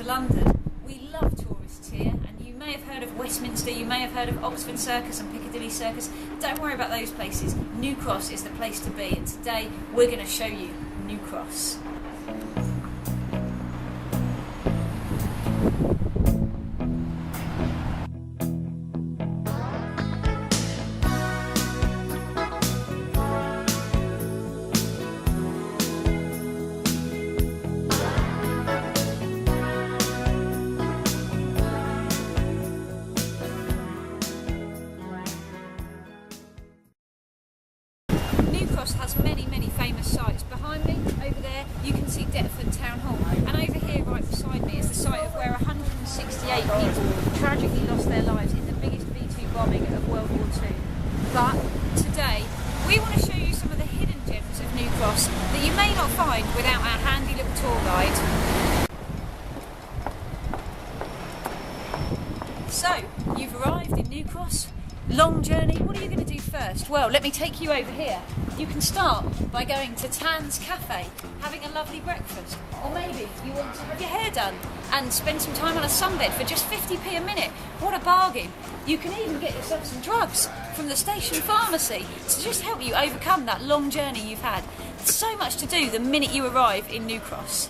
to London. We love tourists here, and you may have heard of Westminster, you may have heard of Oxford Circus and Piccadilly Circus. Don't worry about those places. New Cross is the place to be, and today we're going to show you New Cross. New Cross has many famous sites. Behind me, over there, you can see Deptford Town Hall, and over here right beside me is the site of where 168 people tragically lost their lives in the biggest V2 bombing of World War II. But today, we want to show you some of the hidden gems of New Cross that you may not find without our handy little tour guide. So, you've arrived in New Cross. Long journey, what are you going to do first? Well, let me take you over here. You can start by going to Tan's Cafe, having a lovely breakfast. Or maybe you want to have your hair done and spend some time on a sunbed for just 50p a minute. What a bargain. You can even get yourself some drugs from the station pharmacy to just help you overcome that long journey you've had. There's so much to do the minute you arrive in New Cross.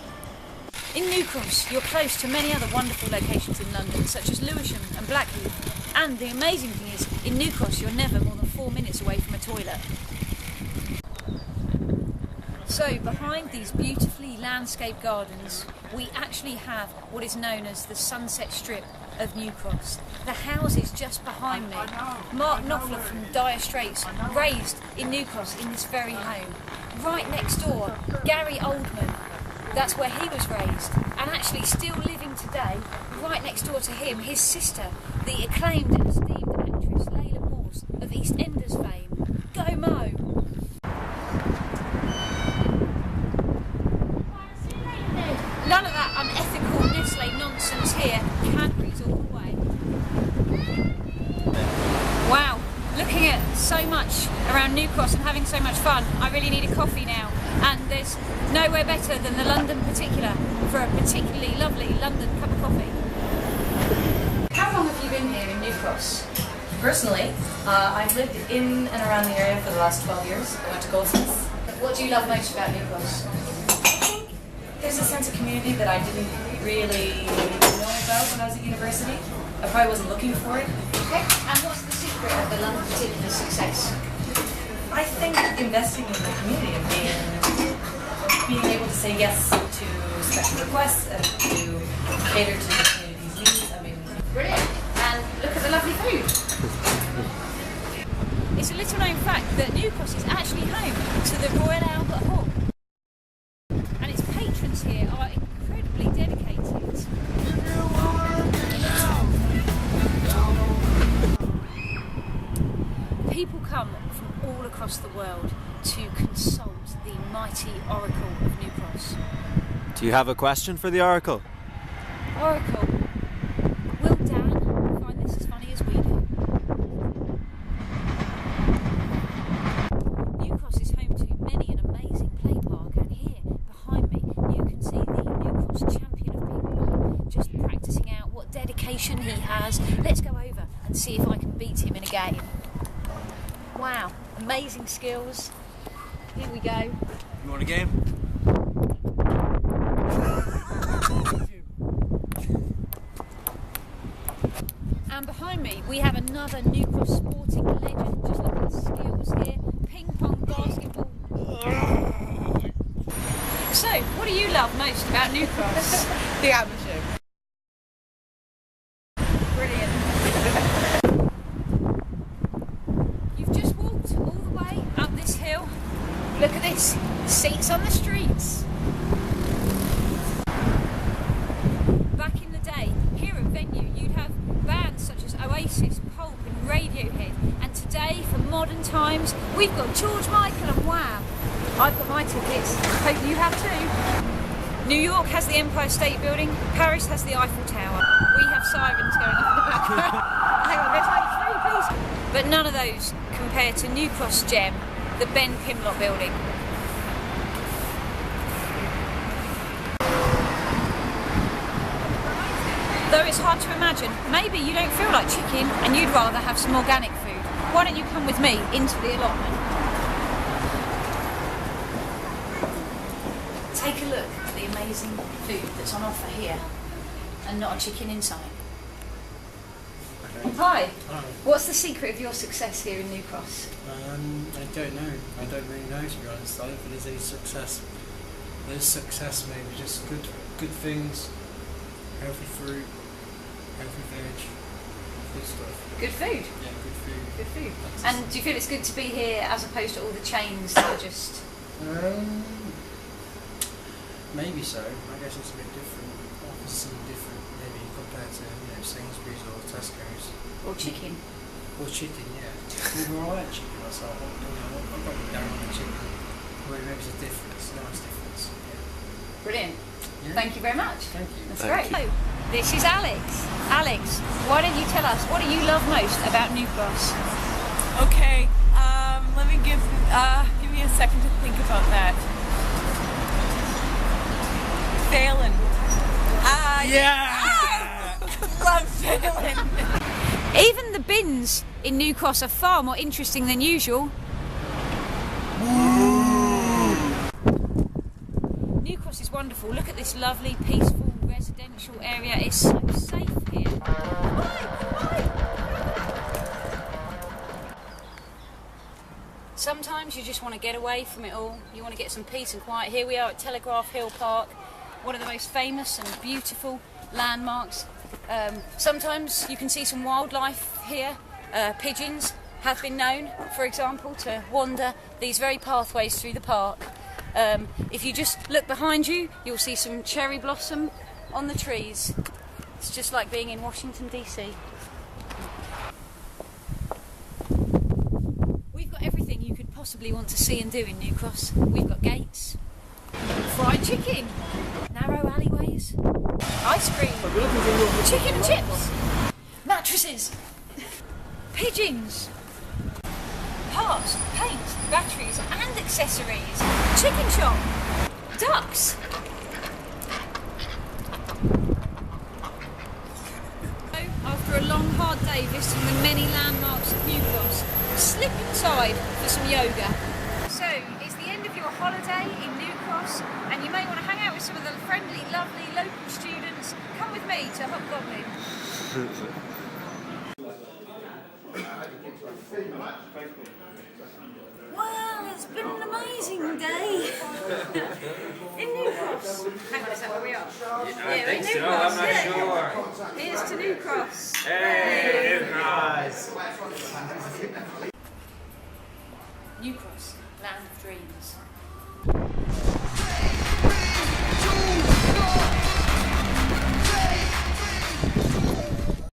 In New Cross, you're close to many other wonderful locations in London, such as Lewisham and Blackheath. And the amazing thing is, in New Cross, you're never more than 4 minutes away from a toilet. So, behind these beautifully landscaped gardens, we actually have what is known as the Sunset Strip of New Cross. The houses just behind me. Mark Knopfler from Dire Straits, raised in New Cross in this very home. Right next door, Gary Oldman. That's where he was raised, and actually still living today. Right next door to him, his sister, the acclaimed and esteemed actress Layla Morse of EastEnders fame. Go Mo! None of that unethical Nestle nonsense here. Cadbury's all the way. Wow, looking at so much around New Cross and having so much fun, I really need a coffee now. And there's nowhere better than the London Particular for a particularly lovely London cup of coffee. How long have you been here in New Cross? Personally, I've lived in and around the area for the last 12 years. I went to Goldsmiths. What do you love most about New Cross? There's a sense of community that I didn't really know about when I was at university. I probably wasn't looking for it. Okay, and what's the secret of the London Particular success? I think investing in the community and being able to say yes to special requests and to cater to the community's needs. I mean, Brilliant. And look at the lovely food. It's a little known fact that New Cross is actually home to the Royal Albert Hall. And its patrons here are incredibly dedicated. People come from all across the world to consult the mighty Oracle of New Cross. Do you have a question for the Oracle? Oracle, will Dan find this as funny as we do? New Cross is home to many an amazing play park, and here behind me you can see the New Cross champion of ping-pong just practising out what dedication he has. Let's go over and see if I can beat him in a game. Wow, amazing skills. Here we go. You want a game? And behind me we have another New Cross sporting legend. Just look at the skills here. Ping pong, basketball. So, what do you love most about New Cross? The atmosphere. Brilliant. You've just walked all the way up this hill. Look at this. Seats on the streets. Back in the day, here at Venue, you'd have bands such as Oasis, Pulp and Radiohead. And today, for modern times, we've got George Michael and Wham. I've got my tickets. Hope you have too. New York has the Empire State Building. Paris has the Eiffel Tower. We have sirens going off in the background. Hang on, there's like 3 please. But none of those compare to New Cross Gem, the Ben Pimlott Building. it's hard to imagine. Maybe you don't feel like chicken and you'd rather have some organic food. Why don't you come with me into the allotment? Take a look at the amazing food that's on offer here and not a chicken inside. Hi. Hi. What's the secret of your success here in New Cross? I don't know. I don't really know, to be honest. I don't think there's any success. There's success, maybe just good things, healthy fruit, healthy veg, good stuff. Good food. Yeah, good food. Good food. That's And do you feel it's good to be here as opposed to all the chains that are just... Maybe so. I guess it's a bit different. Offers something different, maybe compared to Sainsbury's or Tesco's. or chicken? Or chicken, yeah. Well, I like chicken myself. I'm probably down on the chicken. Well, maybe it's a difference. Nice difference. Yeah. Brilliant. Yeah. Thank you very much. Thank you. That's Thank great. This is Alex. Alex, why don't you tell us, what do you love most about New Cross? Okay, let me give me a second to think about that. Phelan. Yeah! Love Phelan. Even the bins in New Cross are far more interesting than usual. New Cross is wonderful. Look at this lovely, peaceful residential area. It's so safe here. Sometimes you just want to get away from it all. You want to get some peace and quiet. Here we are at Telegraph Hill Park, one of the most famous and beautiful landmarks. Sometimes you can see some wildlife here. Pigeons have been known, for example, to wander these very pathways through the park. If you just look behind you, you'll see some cherry blossom on the trees. It's just like being in Washington, DC. We've got everything you could possibly want to see and do in New Cross. We've got gates, fried chicken, narrow alleyways, ice cream, chicken and chips, mattresses, pigeons, parts, paint, batteries and accessories, chicken shop, ducks. After a long hard day visiting the many landmarks of New Cross, slip inside for some yoga. So, it's the end of your holiday in New Cross and you may want to hang out with some of the friendly, lovely local students. Come with me to Hobgoblin. Well, it's been an amazing day in New Cross. Hang on, is that where we are? Yeah, we're in New Cross. I'm not sure. Here's to New Cross. Hey, New Cross! New Cross, land of dreams.